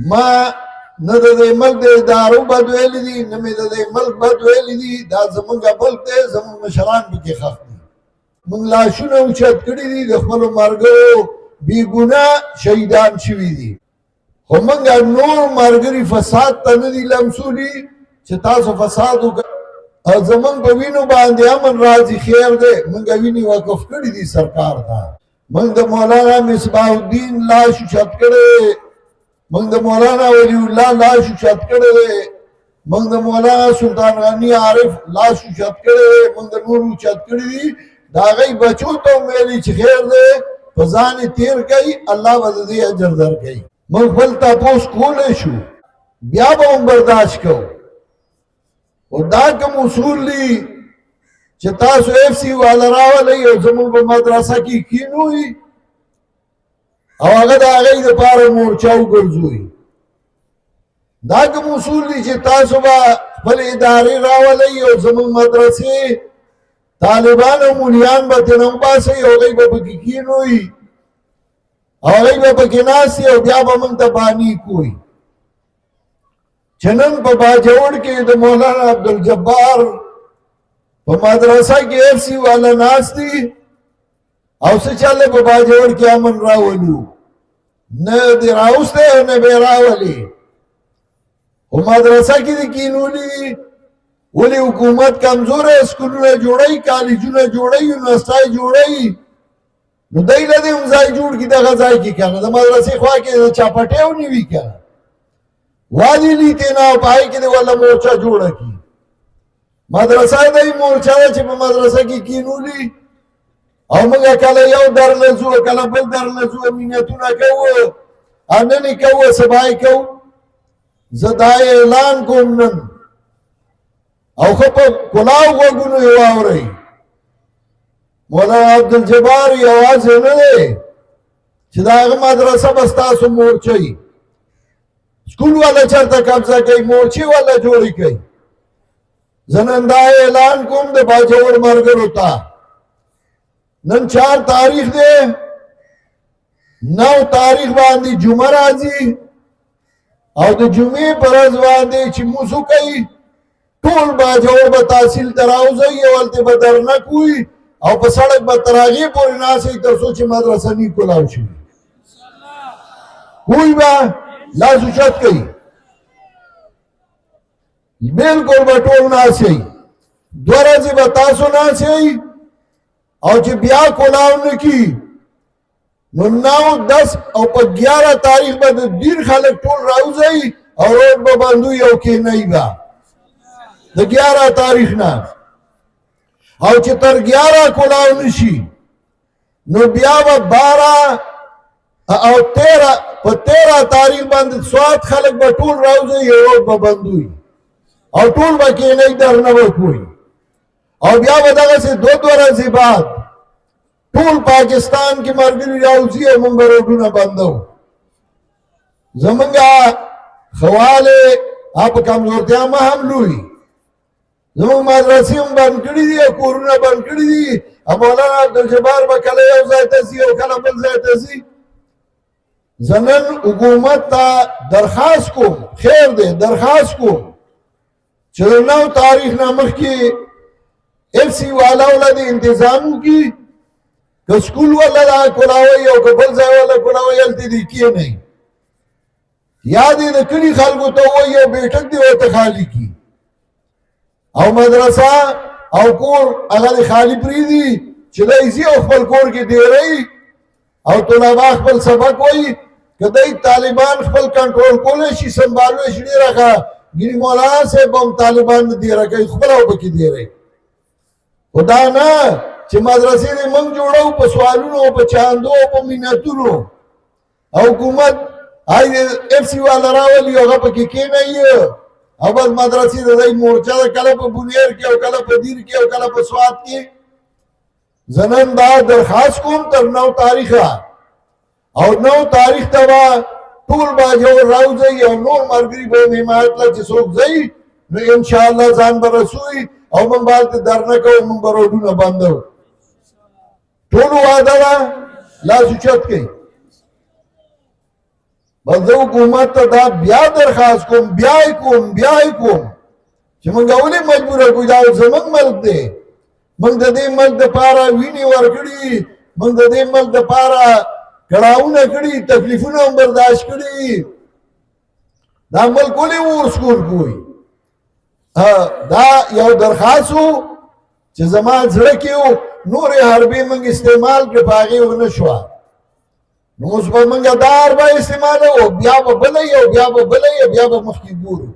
ما نه د دې ملک د ادارو بد ویلي دي نه مې د دې ملک بد ویلي دي دا زمونږ ملک دی زمونږ مشران پکې ښخ دي موږ لاشونه اوچت کړي دي د خپلو ملګرو بېګناه شهیدان شوي دي خو موږ نور ملګري فساد ته نه دي لمسولي چې تاسو فساد وکړئ او زمونږ په وینو باندې امن راځي خیر دی موږ وینې وقف کړي دي سرکار ته موږ د مولانا مصباح الدین لاش اوچت کړی موږ د مولانا ولی الله لاش اوچت کړی دی موږ د مولانا سلطان غني عارف لاش اوچت کړی دی موږ د نور اوچت کړي دي د هغوی بچو ته ویلي چې خیر دی په ځان یې تېر کوي الله به د دې اجر درکوي موږ خپل تپوس کولی شو بیا به هم برداشت کوو او دا کوم اصول دي چې تاسو اف سی والا راولئ او زموږ په مدرسه کې کینوئ او هغه د هغې دپاره مورچه وګرځوئ دا کوم اصول دي چې تاسو به خپل ادارې راولئ او زموږ مدرسې طالبان او مولیان به ترې وباسئ او هغوی به پکې کینوئ او هغوی به پکې ناست او بیا به موږ ته باني کوئ چې نن په باجوړ کې د مولانا عبدالجبار په مدرسه کې اف سی والا ناست دي او څه چل په باجوړ کې امن راولو نه دې راوستی او نه به یې راولي خو مدرسه کې دې کینولي ولې حکومت کمزوره سکولونه جوړوي کالجونه جوړوي یونیورسټۍ جوړوي نو دی له دې هم ځای جوړ کړي دغه ځای کې که نه د مدرسې خوا کې چاپټۍ ونې وي که نه وادي لیتې نه او په هغې کې دې وله مورچه جوړه کړي مدرسه دی مورچه ده چې په مدرسه کې کینولي او موږ کله یو در نه ځو کله بل در نه ځو مینتونه کوو نن یې کوو سبا یې کوو زه دا اعلان کوم نن او ښه په کلاو غوږونو یې واورئ مولانا عبدالجبار یوازې نه دی چې د هغه مدرسه به ستاسو مورچه وي سکول والا چرته قبضه کوي مورچې والا جوړې کوي زه نن دا اعلان کوم د باجوړ ملګرو ته نن 4 تاریخ دی 9 تاریخ باندې جمعه راځي او د جمعې په ورځ باندې چې مونځ وکوي ټول باجوړ به تحصیل ته راوځئ او هلته به درنک وي او په سړک به تر هغې پورې ناستئ تر څو چې مدرسه نی کلاو شي کوی به لاس اوچت کوي بلکل به ټول ناستئ 2 ورځې به تاسو ناستئ او چې بیا کلاو نه کي نو 9 10 او په 11 تاریخ به د ډېر خلک ټول راوځئ او روډ به بند وي او کښېنئ به د 11 تاریخ نه او چې تر 11 کلاو نشي نو بیا به 12 او 13 په 13 تاریخ باندې سوات خلک به ټول راوځئ او روډ به بند وي او ټول به کښېنئ درنه به کوئ او بیا به دغسې 2 ورځې بعد ټول پاکستان کې ملګري راوځي او موږ به روډونه بندو زمونږ خوالې په کمزورتیا مه حمله وي زمونږ مدرسې هم بند کړي دي او کورونه بند کړي دي او مولانا عبدالجبار به کله یو ځای ته ځي او کله بل ځای ته ځي زه نن حکومت ته درخواست کوم خیر دی درخواست کوم چې د 9 تاریخ نه مخکې اف سی والاو له دې انتظام وکړي که سکول والا دا کلاوئ او که بل ځای والا کلاوئ هلته دې کښېنئ یا دې د کلي خلکو ته ووایي او بیټک دې ورته خالي کړي او مدرسه او کور هغه دې خالي پرېږدي چې دی ځي او خپل کور کې ډېروي او طلبا خپل سبق وایي که دی طالبان خپل کنټرول کولی شي سنبالوی شي ډېره ښه ګینې مولانا صاحب هم طالبان نه ډېره کوي خپله به پکې ډېروي خو دا نه چې مدرسې دې موږ جوړو په سوالونو او په چاندو او په منتونو او حکومت اف سی والا راولي هغه پکې کښېنئ او بس مدرسې د دی مورچه ده کله په بونیر کې او کله په دیر کې او کله په سوات کې زه نن دا درخواست کوم تر 9 تاریخه او 9 تاریخ ته به ټول باجوړ راوځئ او نور ملګري به هم حمایت له چې څوک ځئ نو انشاءالله ځان به رسوي او موږ به هلته درنه کوو موږ به روډونه بندو ټولو وعده ده لاس اوچت کړئ بس زه حکومت ته دا بیا درخواست کوم بیا یې کوم چې موږ ولې مجبوره کړو دا زموږ ملک دی موږ د دې ملک دپاره وینې ورکړي موږ د دې ملک دپاره کړاوونه کړي تکلیفونه هم برداشت کړي دا ملک ولې ورسکول کوي دا یو درخواست و چې زما زړه کې و نورې حربې موږ استعمال کړې په هغې ونه شوه نو اوس به موږ دا حربه استعمالوو بیا به بله یې او بیا به بله یې بیا به مخکې ګورو